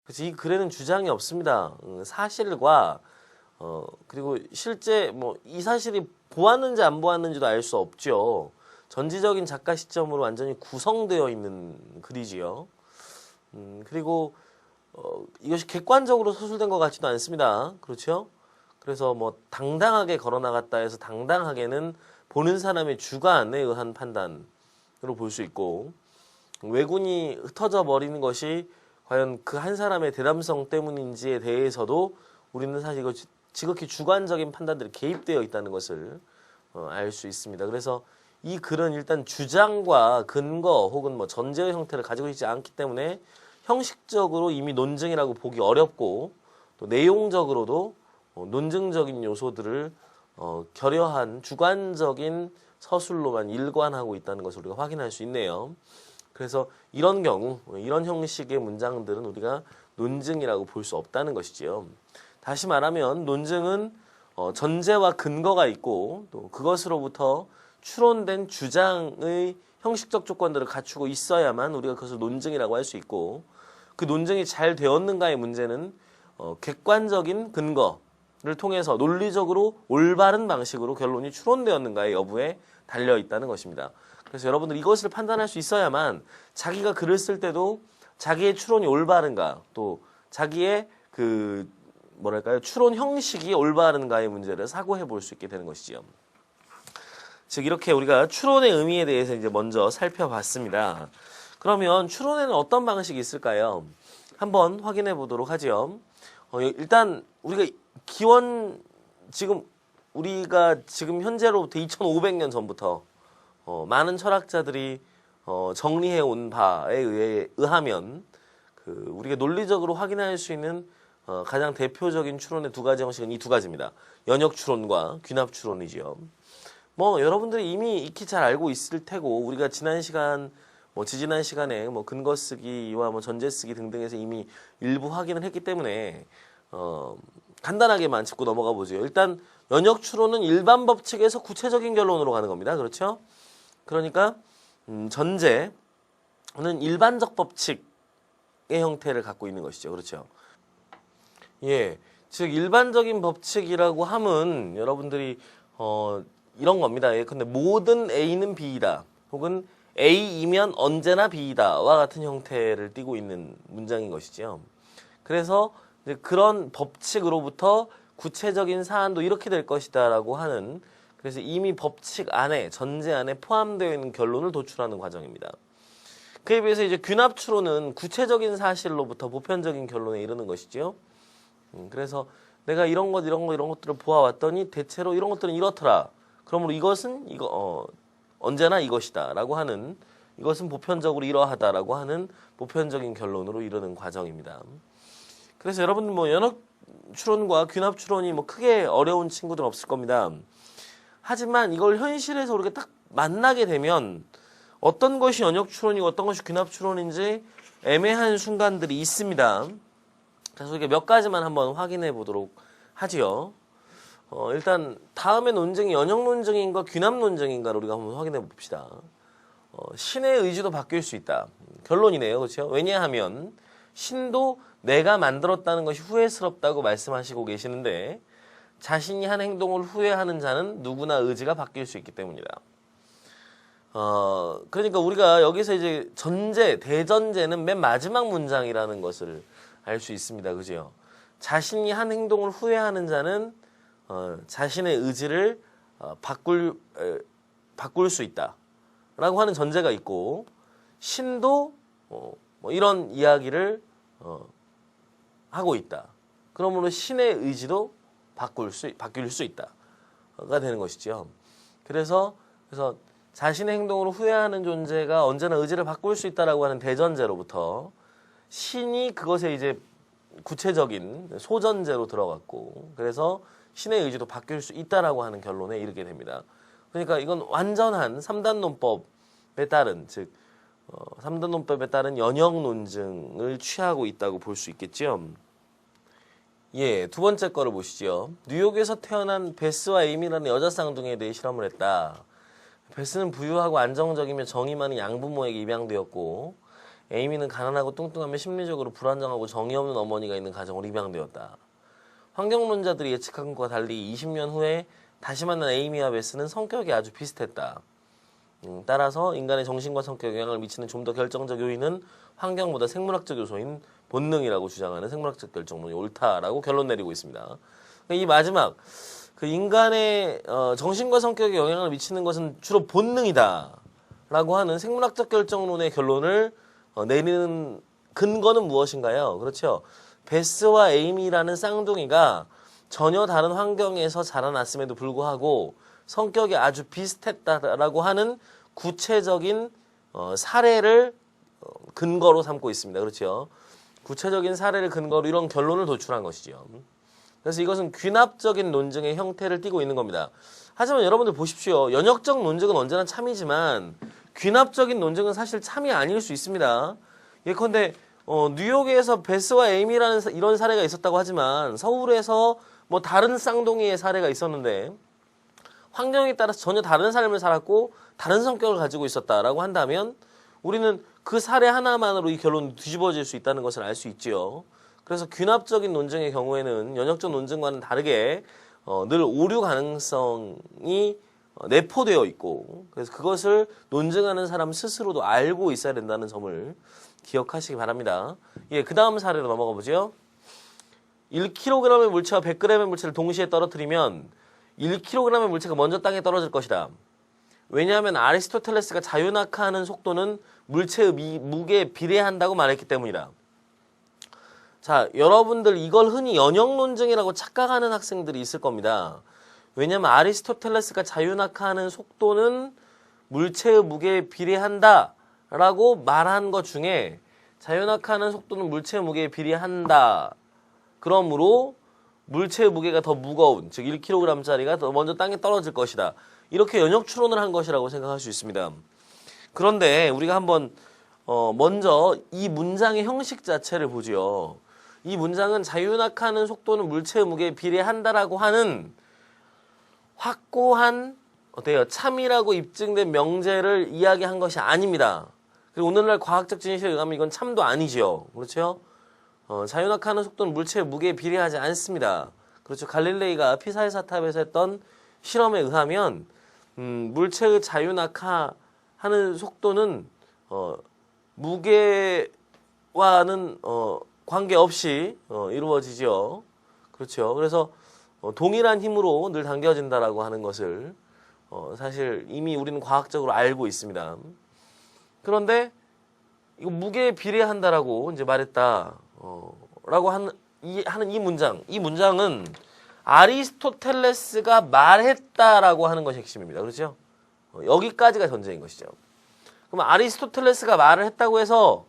그래서 이 글에는 주장이 없습니다. 사실과 그리고 실제 뭐 이 사실이 보았는지 안 보았는지도 알 수 없죠. 전지적인 작가 시점으로 완전히 구성되어 있는 글이지요. 그리고 이것이 객관적으로 서술된 것 같지도 않습니다. 그렇죠? 그래서 뭐 당당하게 걸어나갔다 해서 당당하게는 보는 사람의 주관에 의한 판단으로 볼 수 있고, 왜군이 흩어져 버리는 것이 과연 그 한 사람의 대담성 때문인지에 대해서도 우리는 사실 이거 지극히 주관적인 판단들이 개입되어 있다는 것을 알 수 있습니다. 그래서 이 글은 일단 주장과 근거 혹은 뭐 전제의 형태를 가지고 있지 않기 때문에 형식적으로 이미 논증이라고 보기 어렵고, 또 내용적으로도 논증적인 요소들을 결여한 주관적인 서술로만 일관하고 있다는 것을 우리가 확인할 수 있네요. 그래서 이런 경우, 이런 형식의 문장들은 우리가 논증이라고 볼 수 없다는 것이지요. 다시 말하면 논증은 전제와 근거가 있고, 또 그것으로부터 추론된 주장의 형식적 조건들을 갖추고 있어야만 우리가 그것을 논증이라고 할 수 있고, 그 논증이 잘 되었는가의 문제는 객관적인 근거를 통해서 논리적으로 올바른 방식으로 결론이 추론되었는가의 여부에 달려 있다는 것입니다. 그래서 여러분들 이것을 판단할 수 있어야만 자기가 글을 쓸 때도 자기의 추론이 올바른가, 또 자기의 추론 형식이 올바른가의 문제를 사고해 볼 수 있게 되는 것이지요. 즉 이렇게 우리가 추론의 의미에 대해서 이제 먼저 살펴봤습니다. 그러면 추론에는 어떤 방식이 있을까요? 한번 확인해 보도록 하죠. 일단 우리가 우리가 지금 현재로부터 2500년 전부터 많은 철학자들이 정리해 온 바에 의하면 우리가 논리적으로 확인할 수 있는 가장 대표적인 추론의 두 가지 형식은 이 두 가지입니다. 연역 추론과 귀납 추론이지요. 뭐 여러분들이 이미 익히 잘 알고 있을 테고, 우리가 지난 시간, 지지난 시간에 근거 쓰기와 전제 쓰기 등등에서 이미 일부 확인을 했기 때문에 간단하게만 짚고 넘어가 보죠. 일단 연역 추론은 일반 법칙에서 구체적인 결론으로 가는 겁니다. 그렇죠? 그러니까 전제는 일반적 법칙의 형태를 갖고 있는 것이죠. 그렇죠? 예, 즉 일반적인 법칙이라고 함은 여러분들이 이런 겁니다. 예, 근데 모든 A는 B이다, 혹은 A이면 언제나 B이다와 같은 형태를 띠고 있는 문장인 것이죠. 그래서 이제 그런 법칙으로부터 구체적인 사안도 이렇게 될 것이다라고 하는, 그래서 이미 법칙 안에, 전제 안에 포함되어 있는 결론을 도출하는 과정입니다. 그에 비해서 이제 귀납 추론은 구체적인 사실로부터 보편적인 결론에 이르는 것이죠. 그래서 내가 이런 것들을 보아왔더니 대체로 이런 것들은 이렇더라. 그러므로 이것은 언제나 이것이다 라고 하는, 이것은 보편적으로 이러하다라고 하는 보편적인 결론으로 이르는 과정입니다. 그래서 여러분 연역 추론과 귀납 추론이 크게 어려운 친구들은 없을 겁니다. 하지만 이걸 현실에서 우리가 딱 만나게 되면 어떤 것이 연역 추론이고 어떤 것이 귀납 추론인지 애매한 순간들이 있습니다. 그래서 우리가 몇 가지만 한번 확인해 보도록 하지요. 일단 다음의 논증이 연역 논증인가 귀납 논증인가를 우리가 한번 확인해 봅시다. 신의 의지도 바뀔 수 있다. 결론이네요. 그렇죠? 왜냐하면 신도 내가 만들었다는 것이 후회스럽다고 말씀하시고 계시는데, 자신이 한 행동을 후회하는 자는 누구나 의지가 바뀔 수 있기 때문이다. 그러니까 우리가 여기서 이제 대전제는 맨 마지막 문장이라는 것을 알 수 있습니다. 그죠? 자신이 한 행동을 후회하는 자는 자신의 의지를 바꿀 수 있다 라고 하는 전제가 있고, 신도 이런 이야기를 하고 있다. 그러므로 신의 의지도 바뀔 수 있다가 되는 것이죠. 그래서 자신의 행동으로 후회하는 존재가 언제나 의지를 바꿀 수 있다라고 하는 대전제로부터 신이 그것에 이제 구체적인 소전제로 들어갔고, 그래서 신의 의지도 바뀔 수 있다라고 하는 결론에 이르게 됩니다. 그러니까 이건 완전한 3단 논법에 따른, 즉 3단 논법에 따른 연역 논증을 취하고 있다고 볼 수 있겠죠. 예, 두 번째 거를 보시죠. 뉴욕에서 태어난 베스와 에이미라는 여자 쌍둥이에 대해 실험을 했다. 베스는 부유하고 안정적이며 정의 많은 양부모에게 입양되었고, 에이미는 가난하고 뚱뚱하며 심리적으로 불안정하고 정이 없는 어머니가 있는 가정으로 입양되었다. 환경론자들이 예측한 것과 달리 20년 후에 다시 만난 에이미와 베스는 성격이 아주 비슷했다. 따라서 인간의 정신과 성격에 영향을 미치는 좀 더 결정적 요인은 환경보다 생물학적 요소인 본능이라고 주장하는 생물학적 결정론이 옳다라고 결론 내리고 있습니다. 이 마지막 그 인간의 정신과 성격에 영향을 미치는 것은 주로 본능이다 라고 하는 생물학적 결정론의 결론을 내리는 근거는 무엇인가요? 그렇죠. 베스와 에이미라는 쌍둥이가 전혀 다른 환경에서 자라났음에도 불구하고 성격이 아주 비슷했다라고 하는 구체적인 사례를 근거로 삼고 있습니다. 그렇죠. 구체적인 사례를 근거로 이런 결론을 도출한 것이죠. 그래서 이것은 귀납적인 논증의 형태를 띠고 있는 겁니다. 하지만 여러분들 보십시오. 연역적 논증은 언제나 참이지만 귀납적인 논증은 사실 참이 아닐 수 있습니다. 예컨대 뉴욕에서 베스와 에이미라는 이런 사례가 있었다고 하지만 서울에서 뭐 다른 쌍둥이의 사례가 있었는데 환경에 따라서 전혀 다른 삶을 살았고 다른 성격을 가지고 있었다라고 한다면 우리는 그 사례 하나만으로 이 결론이 뒤집어질 수 있다는 것을 알 수 있지요. 그래서 귀납적인 논증의 경우에는 연역적 논증과는 다르게 늘 오류 가능성이 내포되어 있고 그래서 그것을 논증하는 사람 스스로도 알고 있어야 된다는 점을 기억하시기 바랍니다. 예, 그 다음 사례로 넘어가 보죠. 1kg의 물체와 100g의 물체를 동시에 떨어뜨리면 1kg의 물체가 먼저 땅에 떨어질 것이다. 왜냐하면 아리스토텔레스가 자유낙하하는 속도는 물체의 무게에 비례한다고 말했기 때문이다. 자, 여러분들 이걸 흔히 연역논증이라고 착각하는 학생들이 있을 겁니다. 왜냐하면 아리스토텔레스가 자유낙하하는 속도는 물체의 무게에 비례한다 라고 말한 것 중에 자유낙하하는 속도는 물체의 무게에 비례한다. 그러므로 물체의 무게가 더 무거운, 즉 1kg짜리가 더 먼저 땅에 떨어질 것이다. 이렇게 연역 추론을 한 것이라고 생각할 수 있습니다. 그런데 우리가 한번 먼저 이 문장의 형식 자체를 보지요. 이 문장은 자유낙하하는 속도는 물체의 무게에 비례한다라고 하는 확고한 참이라고 입증된 명제를 이야기한 것이 아닙니다. 그리고 오늘날 과학적 진실에 의하면 이건 참도 아니지요. 그렇죠? 자유낙하하는 속도는 물체의 무게에 비례하지 않습니다. 그렇죠. 갈릴레이가 피사의 사탑에서 했던 실험에 의하면 물체의 자유낙하하는 속도는 무게와는 관계없이 이루어지죠. 그렇죠. 그래서 동일한 힘으로 늘 당겨진다라고 하는 것을 사실 이미 우리는 과학적으로 알고 있습니다. 그런데 이거 무게에 비례한다라고 이제 말했다. 라고 하는 이 문장은 아리스토텔레스가 말했다라고 하는 것이 핵심입니다. 그렇죠? 여기까지가 전제인 것이죠. 그럼 아리스토텔레스가 말을 했다고 해서